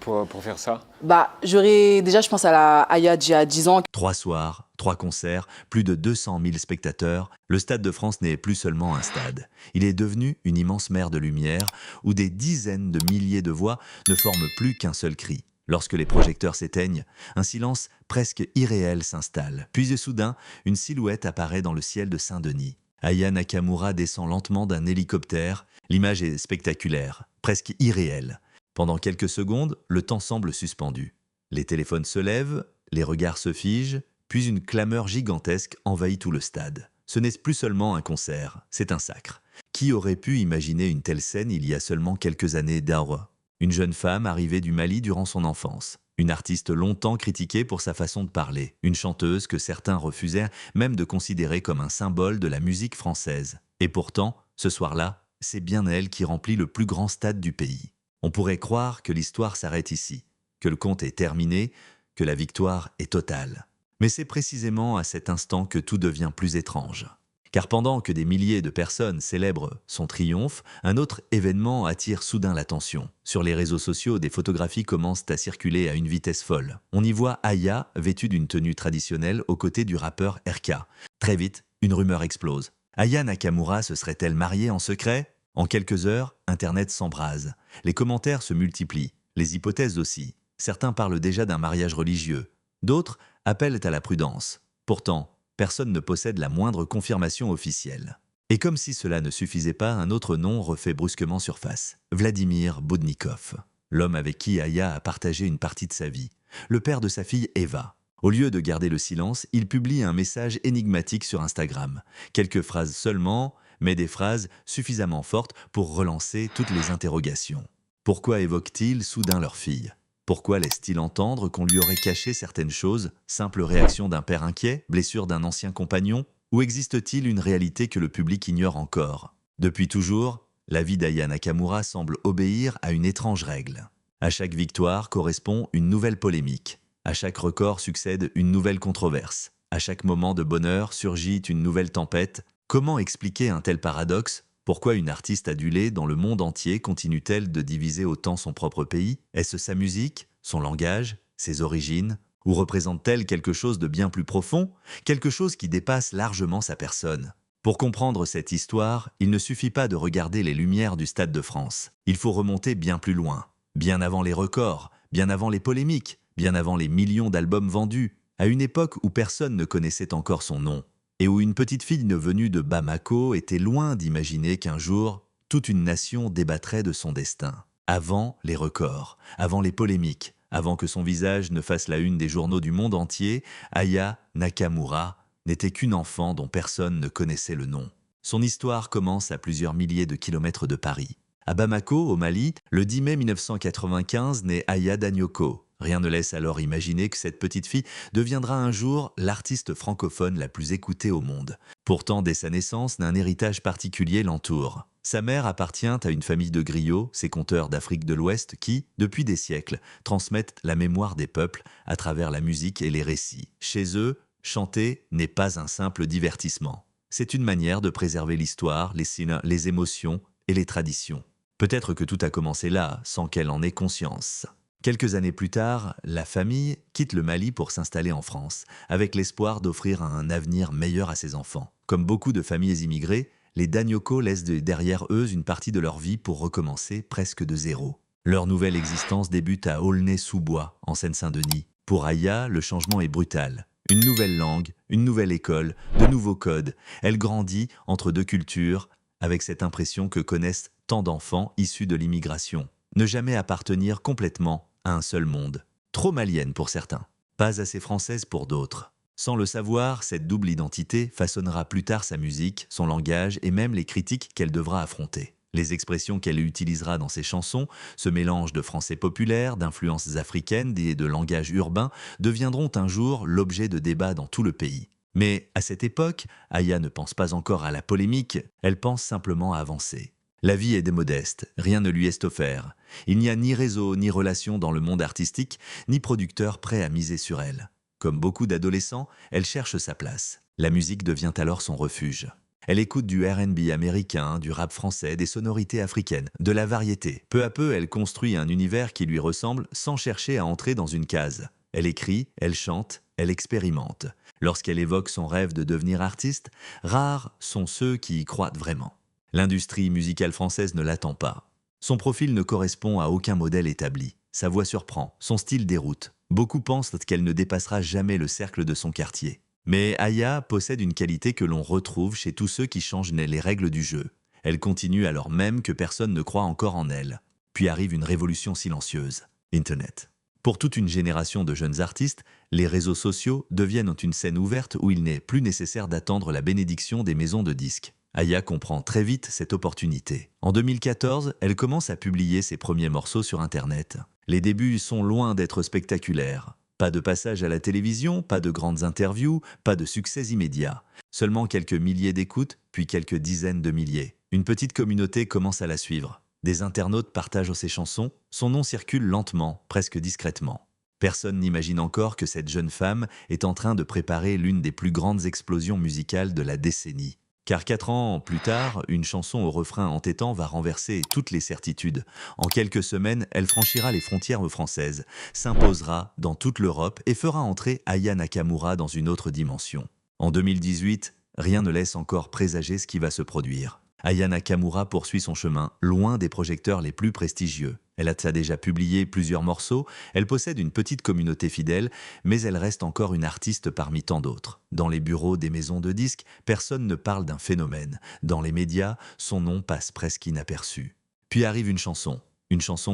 pour faire ça? Déjà, je pense à la Aya d'il y a 10 ans. 3 soirs, 3 concerts, plus de 200 000 spectateurs, le Stade de France n'est plus seulement un stade. Il est devenu une immense mer de lumière où des dizaines de milliers de voix ne forment plus qu'un seul cri. Lorsque les projecteurs s'éteignent, un silence presque irréel s'installe. Puis soudain, une silhouette apparaît dans le ciel de Saint-Denis. Aya Nakamura descend lentement d'un hélicoptère. L'image est spectaculaire, presque irréelle. Pendant quelques secondes, le temps semble suspendu. Les téléphones se lèvent, les regards se figent, puis une clameur gigantesque envahit tout le stade. Ce n'est plus seulement un concert, c'est un sacre. Qui aurait pu imaginer une telle scène il y a seulement quelques années d'Awa, une jeune femme arrivée du Mali durant son enfance, une artiste longtemps critiquée pour sa façon de parler, une chanteuse que certains refusaient même de considérer comme un symbole de la musique française. Et pourtant, ce soir-là, c'est bien elle qui remplit le plus grand stade du pays. On pourrait croire que l'histoire s'arrête ici, que le conte est terminé, que la victoire est totale. Mais c'est précisément à cet instant que tout devient plus étrange. Car pendant que des milliers de personnes célèbrent son triomphe, un autre événement attire soudain l'attention. Sur les réseaux sociaux, des photographies commencent à circuler à une vitesse folle. On y voit Aya vêtue d'une tenue traditionnelle aux côtés du rappeur RK. Très vite, une rumeur explose. Aya Nakamura se serait-elle mariée en secret ? En quelques heures, Internet s'embrase. Les commentaires se multiplient, les hypothèses aussi. Certains parlent déjà d'un mariage religieux. D'autres appellent à la prudence. Pourtant, personne ne possède la moindre confirmation officielle. Et comme si cela ne suffisait pas, un autre nom refait brusquement surface. Vladimir Boudnikov, l'homme avec qui Aya a partagé une partie de sa vie. Le père de sa fille Eva. Au lieu de garder le silence, il publie un message énigmatique sur Instagram. Quelques phrases seulement, mais des phrases suffisamment fortes pour relancer toutes les interrogations. Pourquoi évoque-t-il soudain leur fille ? Pourquoi laisse-t-il entendre qu'on lui aurait caché certaines choses, simple réaction d'un père inquiet, blessure d'un ancien compagnon? Ou existe-t-il une réalité que le public ignore encore? Depuis toujours, la vie d'Aya Nakamura semble obéir à une étrange règle. À chaque victoire correspond une nouvelle polémique. À chaque record succède une nouvelle controverse. À chaque moment de bonheur surgit une nouvelle tempête. Comment expliquer un tel paradoxe? Pourquoi une artiste adulée dans le monde entier continue-t-elle de diviser autant son propre pays? Est-ce sa musique, son langage, ses origines? Ou représente-t-elle quelque chose de bien plus profond? Quelque chose qui dépasse largement sa personne? Pour comprendre cette histoire, il ne suffit pas de regarder les lumières du Stade de France. Il faut remonter bien plus loin. Bien avant les records, bien avant les polémiques, bien avant les millions d'albums vendus, à une époque où personne ne connaissait encore son nom. Et où une petite fille venue de Bamako était loin d'imaginer qu'un jour, toute une nation débattrait de son destin. Avant les records, avant les polémiques, avant que son visage ne fasse la une des journaux du monde entier, Aya Nakamura n'était qu'une enfant dont personne ne connaissait le nom. Son histoire commence à plusieurs milliers de kilomètres de Paris. À Bamako, au Mali, le 10 mai 1995 naît Aya Danyoko. Rien ne laisse alors imaginer que cette petite fille deviendra un jour l'artiste francophone la plus écoutée au monde. Pourtant, dès sa naissance, un héritage particulier l'entoure. Sa mère appartient à une famille de griots, ces conteurs d'Afrique de l'Ouest qui, depuis des siècles, transmettent la mémoire des peuples à travers la musique et les récits. Chez eux, chanter n'est pas un simple divertissement. C'est une manière de préserver l'histoire, les émotions et les traditions. Peut-être que tout a commencé là, sans qu'elle en ait conscience. Quelques années plus tard, la famille quitte le Mali pour s'installer en France, avec l'espoir d'offrir un avenir meilleur à ses enfants. Comme beaucoup de familles immigrées, les Danyoko laissent derrière eux une partie de leur vie pour recommencer presque de zéro. Leur nouvelle existence débute à Aulnay-sous-Bois, en Seine-Saint-Denis. Pour Aya, le changement est brutal. Une nouvelle langue, une nouvelle école, de nouveaux codes. Elle grandit entre deux cultures, avec cette impression que connaissent tant d'enfants issus de l'immigration. Ne jamais appartenir complètement à un seul monde. Trop malienne pour certains, pas assez française pour d'autres. Sans le savoir, cette double identité façonnera plus tard sa musique, son langage et même les critiques qu'elle devra affronter. Les expressions qu'elle utilisera dans ses chansons, ce mélange de français populaire, d'influences africaines et de langage urbain, deviendront un jour l'objet de débats dans tout le pays. Mais à cette époque, Aya ne pense pas encore à la polémique, elle pense simplement à avancer. La vie est modeste, rien ne lui est offert. Il n'y a ni réseau, ni relation dans le monde artistique, ni producteur prêt à miser sur elle. Comme beaucoup d'adolescents, elle cherche sa place. La musique devient alors son refuge. Elle écoute du R&B américain, du rap français, des sonorités africaines, de la variété. Peu à peu, elle construit un univers qui lui ressemble sans chercher à entrer dans une case. Elle écrit, elle chante, elle expérimente. Lorsqu'elle évoque son rêve de devenir artiste, rares sont ceux qui y croient vraiment. L'industrie musicale française ne l'attend pas. Son profil ne correspond à aucun modèle établi. Sa voix surprend, son style déroute. Beaucoup pensent qu'elle ne dépassera jamais le cercle de son quartier. Mais Aya possède une qualité que l'on retrouve chez tous ceux qui changent les règles du jeu. Elle continue alors même que personne ne croit encore en elle. Puis arrive une révolution silencieuse, Internet. Pour toute une génération de jeunes artistes, les réseaux sociaux deviennent une scène ouverte où il n'est plus nécessaire d'attendre la bénédiction des maisons de disques. Aya comprend très vite cette opportunité. En 2014, elle commence à publier ses premiers morceaux sur Internet. Les débuts sont loin d'être spectaculaires. Pas de passage à la télévision, pas de grandes interviews, pas de succès immédiat. Seulement quelques milliers d'écoutes, puis quelques dizaines de milliers. Une petite communauté commence à la suivre. Des internautes partagent ses chansons, son nom circule lentement, presque discrètement. Personne n'imagine encore que cette jeune femme est en train de préparer l'une des plus grandes explosions musicales de la décennie. Car 4 ans plus tard, une chanson au refrain entêtant va renverser toutes les certitudes. En quelques semaines, elle franchira les frontières françaises, s'imposera dans toute l'Europe et fera entrer Aya Nakamura dans une autre dimension. En 2018, rien ne laisse encore présager ce qui va se produire. Aya Nakamura poursuit son chemin, loin des projecteurs les plus prestigieux. Elle a déjà publié plusieurs morceaux, elle possède une petite communauté fidèle, mais elle reste encore une artiste parmi tant d'autres. Dans les bureaux des maisons de disques, personne ne parle d'un phénomène. Dans les médias, son nom passe presque inaperçu. Puis arrive une chanson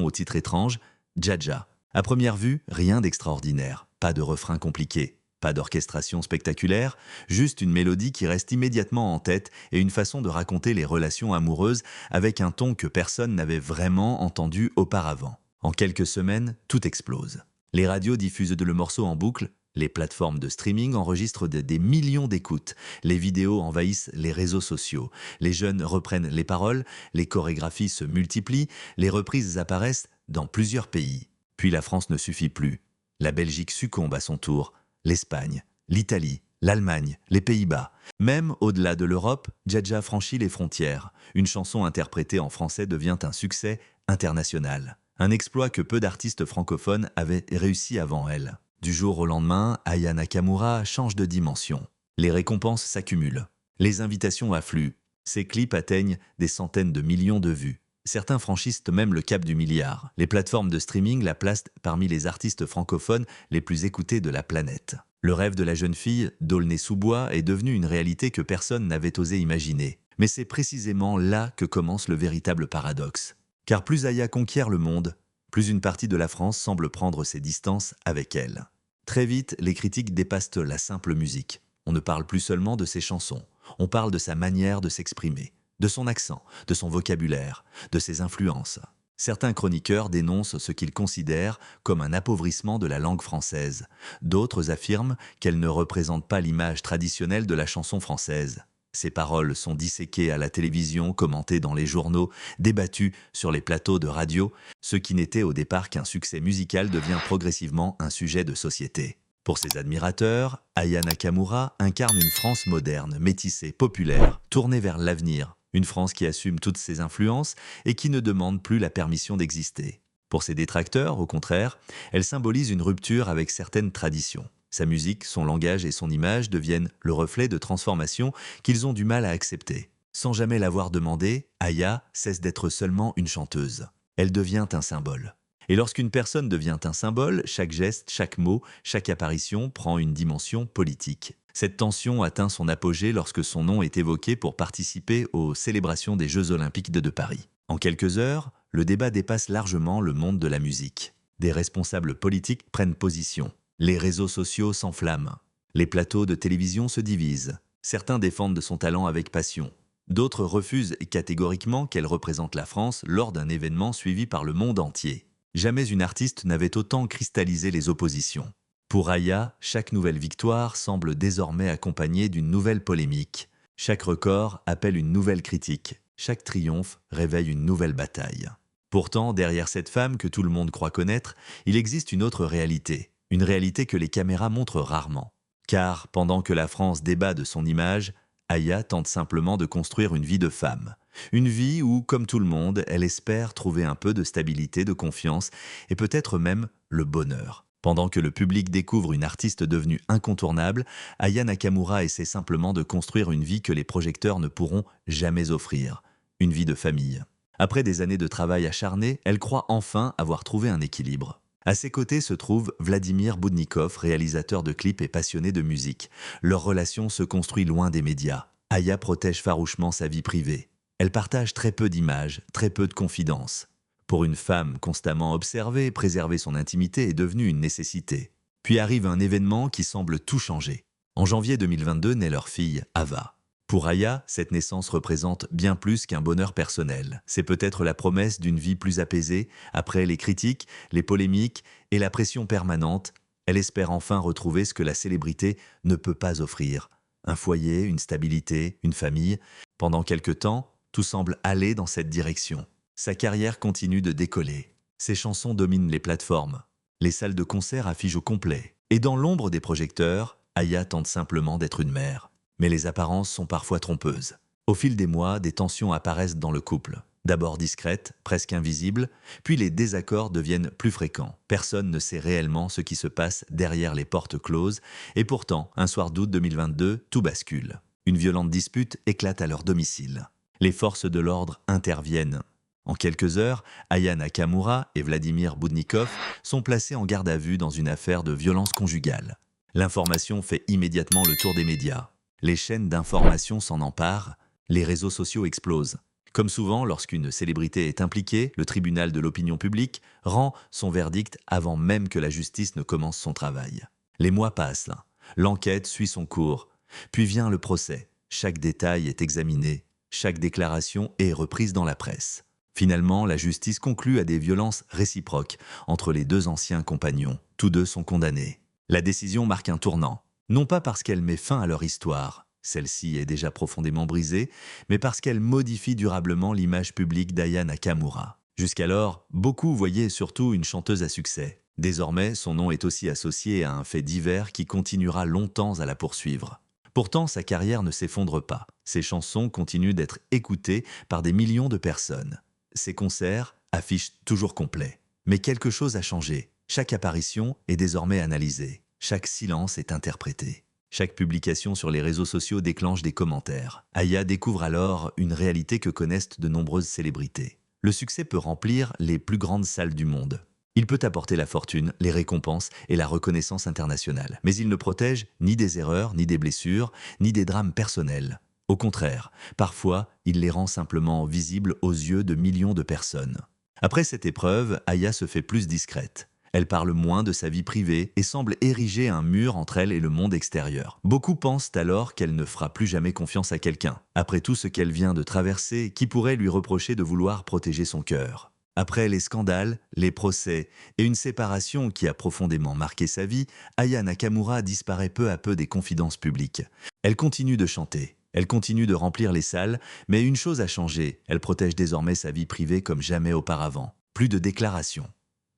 au titre étrange, Dja. À première vue, rien d'extraordinaire, pas de refrain compliqué. Pas d'orchestration spectaculaire, juste une mélodie qui reste immédiatement en tête et une façon de raconter les relations amoureuses avec un ton que personne n'avait vraiment entendu auparavant. En quelques semaines, tout explose. Les radios diffusent le morceau en boucle, les plateformes de streaming enregistrent des millions d'écoutes, les vidéos envahissent les réseaux sociaux, les jeunes reprennent les paroles, les chorégraphies se multiplient, les reprises apparaissent dans plusieurs pays. Puis la France ne suffit plus. La Belgique succombe à son tour. L'Espagne, l'Italie, l'Allemagne, les Pays-Bas. Même au-delà de l'Europe, Dja franchit les frontières. Une chanson interprétée en français devient un succès international. Un exploit que peu d'artistes francophones avaient réussi avant elle. Du jour au lendemain, Aya Nakamura change de dimension. Les récompenses s'accumulent. Les invitations affluent. Ses clips atteignent des centaines de millions de vues. Certains franchissent même le cap du milliard. Les plateformes de streaming la placent parmi les artistes francophones les plus écoutés de la planète. Le rêve de la jeune fille, d'Aulnay-sous-Bois, est devenu une réalité que personne n'avait osé imaginer. Mais c'est précisément là que commence le véritable paradoxe. Car plus Aya conquiert le monde, plus une partie de la France semble prendre ses distances avec elle. Très vite, les critiques dépassent la simple musique. On ne parle plus seulement de ses chansons, on parle de sa manière de s'exprimer. De son accent, de son vocabulaire, de ses influences. Certains chroniqueurs dénoncent ce qu'ils considèrent comme un appauvrissement de la langue française. D'autres affirment qu'elle ne représente pas l'image traditionnelle de la chanson française. Ses paroles sont disséquées à la télévision, commentées dans les journaux, débattues sur les plateaux de radio. Ce qui n'était au départ qu'un succès musical devient progressivement un sujet de société. Pour ses admirateurs, Aya Nakamura incarne une France moderne, métissée, populaire, tournée vers l'avenir. Une France qui assume toutes ses influences et qui ne demande plus la permission d'exister. Pour ses détracteurs, au contraire, elle symbolise une rupture avec certaines traditions. Sa musique, son langage et son image deviennent le reflet de transformations qu'ils ont du mal à accepter. Sans jamais l'avoir demandé, Aya cesse d'être seulement une chanteuse. Elle devient un symbole. Et lorsqu'une personne devient un symbole, chaque geste, chaque mot, chaque apparition prend une dimension politique. Cette tension atteint son apogée lorsque son nom est évoqué pour participer aux célébrations des Jeux Olympiques de Paris. En quelques heures, le débat dépasse largement le monde de la musique. Des responsables politiques prennent position. Les réseaux sociaux s'enflamment. Les plateaux de télévision se divisent. Certains défendent son talent avec passion. D'autres refusent catégoriquement qu'elle représente la France lors d'un événement suivi par le monde entier. Jamais une artiste n'avait autant cristallisé les oppositions. Pour Aya, chaque nouvelle victoire semble désormais accompagnée d'une nouvelle polémique. Chaque record appelle une nouvelle critique. Chaque triomphe réveille une nouvelle bataille. Pourtant, derrière cette femme que tout le monde croit connaître, il existe une autre réalité. Une réalité que les caméras montrent rarement. Car, pendant que la France débat de son image, Aya tente simplement de construire une vie de femme. Une vie où, comme tout le monde, elle espère trouver un peu de stabilité, de confiance et peut-être même le bonheur. Pendant que le public découvre une artiste devenue incontournable, Aya Nakamura essaie simplement de construire une vie que les projecteurs ne pourront jamais offrir. Une vie de famille. Après des années de travail acharné, elle croit enfin avoir trouvé un équilibre. À ses côtés se trouve Vladimir Boudnikov, réalisateur de clips et passionné de musique. Leur relation se construit loin des médias. Aya protège farouchement sa vie privée. Elle partage très peu d'images, très peu de confidences. Pour une femme constamment observée, préserver son intimité est devenu une nécessité. Puis arrive un événement qui semble tout changer. En janvier 2022 naît leur fille, Ava. Pour Aya, cette naissance représente bien plus qu'un bonheur personnel. C'est peut-être la promesse d'une vie plus apaisée, après les critiques, les polémiques et la pression permanente. Elle espère enfin retrouver ce que la célébrité ne peut pas offrir. Un foyer, une stabilité, une famille. Pendant quelque temps, tout semble aller dans cette direction. Sa carrière continue de décoller. Ses chansons dominent les plateformes. Les salles de concert affichent au complet. Et dans l'ombre des projecteurs, Aya tente simplement d'être une mère. Mais les apparences sont parfois trompeuses. Au fil des mois, des tensions apparaissent dans le couple. D'abord discrètes, presque invisibles, puis les désaccords deviennent plus fréquents. Personne ne sait réellement ce qui se passe derrière les portes closes, et pourtant, un soir d'août 2022, tout bascule. Une violente dispute éclate à leur domicile. Les forces de l'ordre interviennent. En quelques heures, Aya Nakamura et Vladimir Boudnikov sont placés en garde à vue dans une affaire de violence conjugale. L'information fait immédiatement le tour des médias. Les chaînes d'information s'en emparent, les réseaux sociaux explosent. Comme souvent, lorsqu'une célébrité est impliquée, le tribunal de l'opinion publique rend son verdict avant même que la justice ne commence son travail. Les mois passent, l'enquête suit son cours, puis vient le procès. Chaque détail est examiné, chaque déclaration est reprise dans la presse. Finalement, la justice conclut à des violences réciproques entre les deux anciens compagnons. Tous deux sont condamnés. La décision marque un tournant. Non pas parce qu'elle met fin à leur histoire, celle-ci est déjà profondément brisée, mais parce qu'elle modifie durablement l'image publique d'Aya Nakamura. Jusqu'alors, beaucoup voyaient surtout une chanteuse à succès. Désormais, son nom est aussi associé à un fait divers qui continuera longtemps à la poursuivre. Pourtant, sa carrière ne s'effondre pas. Ses chansons continuent d'être écoutées par des millions de personnes. Ses concerts affichent toujours complets. Mais quelque chose a changé. Chaque apparition est désormais analysée. Chaque silence est interprété. Chaque publication sur les réseaux sociaux déclenche des commentaires. Aya découvre alors une réalité que connaissent de nombreuses célébrités. Le succès peut remplir les plus grandes salles du monde. Il peut apporter la fortune, les récompenses et la reconnaissance internationale. Mais il ne protège ni des erreurs, ni des blessures, ni des drames personnels. Au contraire, parfois, il les rend simplement visibles aux yeux de millions de personnes. Après cette épreuve, Aya se fait plus discrète. Elle parle moins de sa vie privée et semble ériger un mur entre elle et le monde extérieur. Beaucoup pensent alors qu'elle ne fera plus jamais confiance à quelqu'un. Après tout ce qu'elle vient de traverser, qui pourrait lui reprocher de vouloir protéger son cœur? Après les scandales, les procès et une séparation qui a profondément marqué sa vie, Aya Nakamura disparaît peu à peu des confidences publiques. Elle continue de chanter. Elle continue de remplir les salles, mais une chose a changé. Elle protège désormais sa vie privée comme jamais auparavant. Plus de déclarations.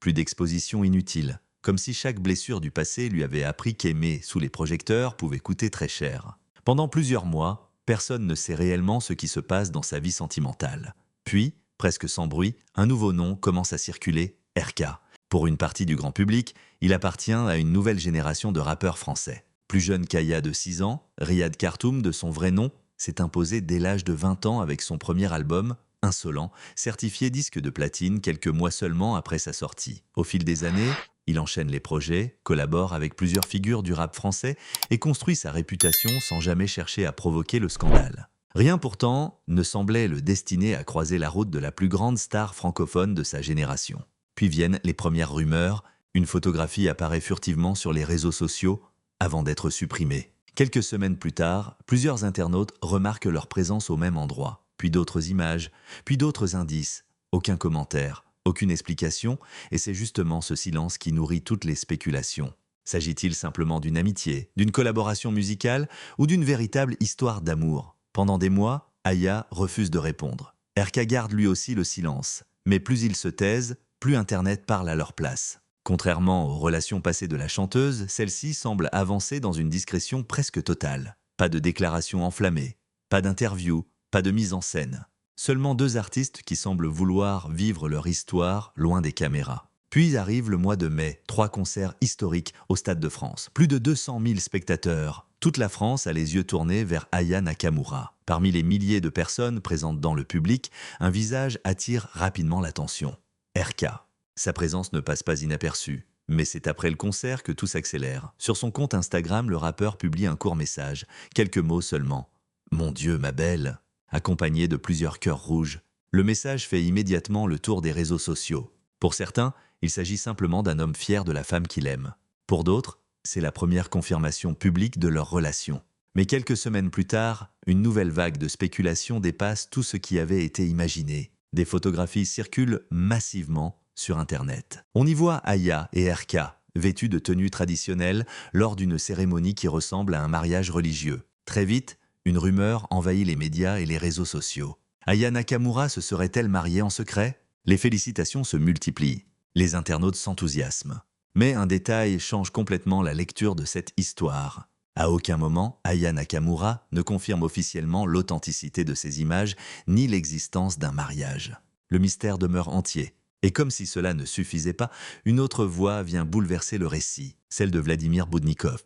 Plus d'expositions inutiles, comme si chaque blessure du passé lui avait appris qu'aimer sous les projecteurs pouvait coûter très cher. Pendant plusieurs mois, personne ne sait réellement ce qui se passe dans sa vie sentimentale. Puis, presque sans bruit, un nouveau nom commence à circuler, RK. Pour une partie du grand public, il appartient à une nouvelle génération de rappeurs français. Plus jeune qu'Aya de 6 ans, Riyad Khartoum, de son vrai nom, s'est imposé dès l'âge de 20 ans avec son premier album, Insolent, certifié disque de platine quelques mois seulement après sa sortie. Au fil des années, il enchaîne les projets, collabore avec plusieurs figures du rap français et construit sa réputation sans jamais chercher à provoquer le scandale. Rien pourtant ne semblait le destiner à croiser la route de la plus grande star francophone de sa génération. Puis viennent les premières rumeurs, une photographie apparaît furtivement sur les réseaux sociaux avant d'être supprimée. Quelques semaines plus tard, plusieurs internautes remarquent leur présence au même endroit. Puis d'autres images, puis d'autres indices. Aucun commentaire, aucune explication, et c'est justement ce silence qui nourrit toutes les spéculations. S'agit-il simplement d'une amitié, d'une collaboration musicale ou d'une véritable histoire d'amour? Pendant des mois, Aya refuse de répondre. RK garde lui aussi le silence. Mais plus ils se taisent, plus Internet parle à leur place. Contrairement aux relations passées de la chanteuse, celle-ci semble avancer dans une discrétion presque totale. Pas de déclaration enflammée, pas d'interview, pas de mise en scène. Seulement 2 artistes qui semblent vouloir vivre leur histoire loin des caméras. Puis arrive le mois de mai, 3 concerts historiques au Stade de France. Plus de 200 000 spectateurs. Toute la France a les yeux tournés vers Aya Nakamura. Parmi les milliers de personnes présentes dans le public, un visage attire rapidement l'attention. RK. Sa présence ne passe pas inaperçue. Mais c'est après le concert que tout s'accélère. Sur son compte Instagram, le rappeur publie un court message, quelques mots seulement. « Mon Dieu, ma belle !» accompagné de plusieurs cœurs rouges. Le message fait immédiatement le tour des réseaux sociaux. Pour certains, il s'agit simplement d'un homme fier de la femme qu'il aime. Pour d'autres, c'est la première confirmation publique de leur relation. Mais quelques semaines plus tard, une nouvelle vague de spéculation dépasse tout ce qui avait été imaginé. Des photographies circulent massivement sur Internet. On y voit Aya et RK, vêtus de tenues traditionnelles lors d'une cérémonie qui ressemble à un mariage religieux. Très vite, une rumeur envahit les médias et les réseaux sociaux. Aya Nakamura se serait-elle mariée en secret? Les félicitations se multiplient. Les internautes s'enthousiasment. Mais un détail change complètement la lecture de cette histoire. À aucun moment, Aya Nakamura ne confirme officiellement l'authenticité de ces images ni l'existence d'un mariage. Le mystère demeure entier. Et comme si cela ne suffisait pas, une autre voix vient bouleverser le récit, celle de Vladimir Boudnikov.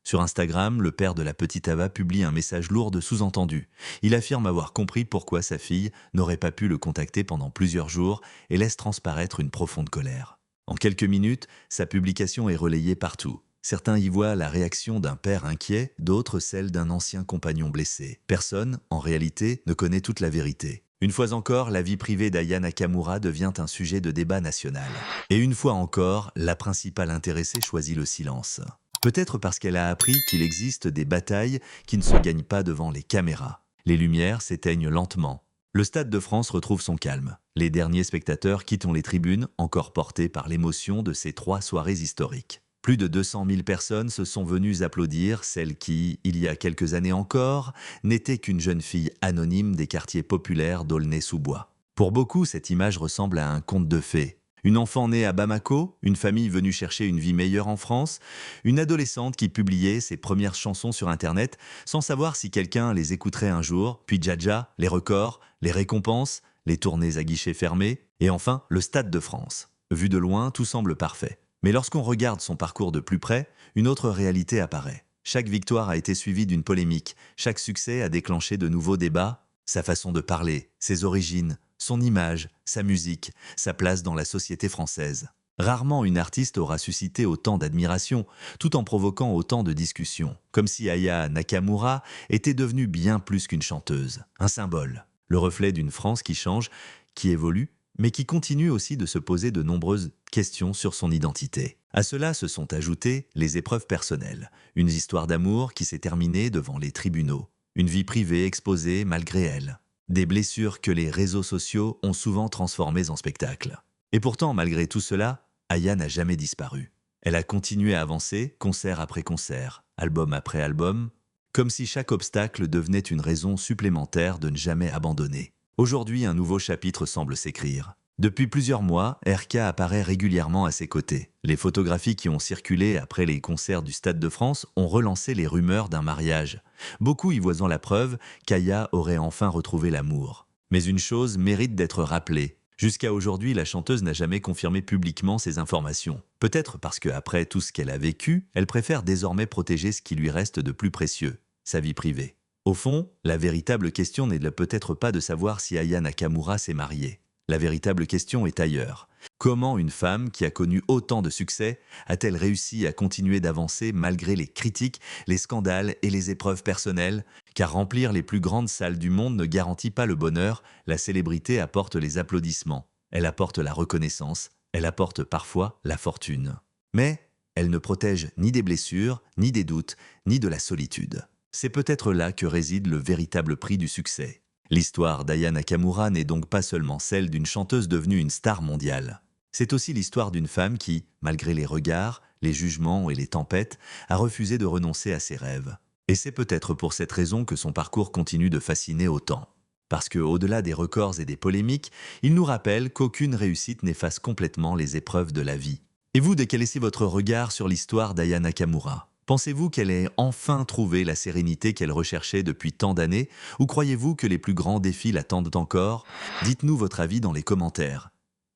Sur Instagram, le père de la petite Ava publie un message lourd de sous-entendus. Il affirme avoir compris pourquoi sa fille n'aurait pas pu le contacter pendant plusieurs jours et laisse transparaître une profonde colère. En quelques minutes, sa publication est relayée partout. Certains y voient la réaction d'un père inquiet, d'autres celle d'un ancien compagnon blessé. Personne, en réalité, ne connaît toute la vérité. Une fois encore, la vie privée d'Aya Nakamura devient un sujet de débat national. Et une fois encore, la principale intéressée choisit le silence. Peut-être parce qu'elle a appris qu'il existe des batailles qui ne se gagnent pas devant les caméras. Les lumières s'éteignent lentement. Le Stade de France retrouve son calme. Les derniers spectateurs quittent les tribunes, encore portés par l'émotion de ces 3 soirées historiques. Plus de 200 000 personnes se sont venues applaudir celle qui, il y a quelques années encore, n'était qu'une jeune fille anonyme des quartiers populaires d'Aulnay-sous-Bois. Pour beaucoup, cette image ressemble à un conte de fées. Une enfant née à Bamako, une famille venue chercher une vie meilleure en France, une adolescente qui publiait ses premières chansons sur Internet sans savoir si quelqu'un les écouterait un jour, puis Dja, les records, les récompenses, les tournées à guichets fermés, et enfin le Stade de France. Vu de loin, tout semble parfait. Mais lorsqu'on regarde son parcours de plus près, une autre réalité apparaît. Chaque victoire a été suivie d'une polémique, chaque succès a déclenché de nouveaux débats, sa façon de parler, ses origines, son image, sa musique, sa place dans la société française. Rarement une artiste aura suscité autant d'admiration, tout en provoquant autant de discussions, comme si Aya Nakamura était devenue bien plus qu'une chanteuse, un symbole, le reflet d'une France qui change, qui évolue, mais qui continue aussi de se poser de nombreuses questions sur son identité. À cela se sont ajoutées les épreuves personnelles, une histoire d'amour qui s'est terminée devant les tribunaux, une vie privée exposée malgré elle. Des blessures que les réseaux sociaux ont souvent transformées en spectacles. Et pourtant, malgré tout cela, Aya n'a jamais disparu. Elle a continué à avancer, concert après concert, album après album, comme si chaque obstacle devenait une raison supplémentaire de ne jamais abandonner. Aujourd'hui, un nouveau chapitre semble s'écrire. Depuis plusieurs mois, RK apparaît régulièrement à ses côtés. Les photographies qui ont circulé après les concerts du Stade de France ont relancé les rumeurs d'un mariage. Beaucoup y voyant la preuve qu'Aya aurait enfin retrouvé l'amour. Mais une chose mérite d'être rappelée. Jusqu'à aujourd'hui, la chanteuse n'a jamais confirmé publiquement ces informations. Peut-être parce qu'après tout ce qu'elle a vécu, elle préfère désormais protéger ce qui lui reste de plus précieux, sa vie privée. Au fond, la véritable question n'est peut-être pas de savoir si Aya Nakamura s'est mariée. La véritable question est ailleurs. Comment une femme qui a connu autant de succès a-t-elle réussi à continuer d'avancer malgré les critiques, les scandales et les épreuves personnelles? Car remplir les plus grandes salles du monde ne garantit pas le bonheur, la célébrité apporte les applaudissements, elle apporte la reconnaissance, elle apporte parfois la fortune. Mais elle ne protège ni des blessures, ni des doutes, ni de la solitude. C'est peut-être là que réside le véritable prix du succès. L'histoire d'Aya Nakamura n'est donc pas seulement celle d'une chanteuse devenue une star mondiale. C'est aussi l'histoire d'une femme qui, malgré les regards, les jugements et les tempêtes, a refusé de renoncer à ses rêves. Et c'est peut-être pour cette raison que son parcours continue de fasciner autant. Parce qu'au-delà des records et des polémiques, il nous rappelle qu'aucune réussite n'efface complètement les épreuves de la vie. Et vous, de quel est votre regard sur l'histoire d'Aya Nakamura ? Pensez-vous qu'elle ait enfin trouvé la sérénité qu'elle recherchait depuis tant d'années, ou croyez-vous que les plus grands défis l'attendent encore? Dites-nous votre avis dans les commentaires.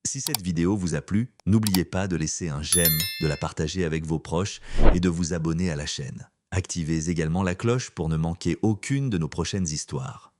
Si cette vidéo vous a plu, n'oubliez pas de laisser un j'aime, de la partager avec vos proches et de vous abonner à la chaîne. Activez également la cloche pour ne manquer aucune de nos prochaines histoires.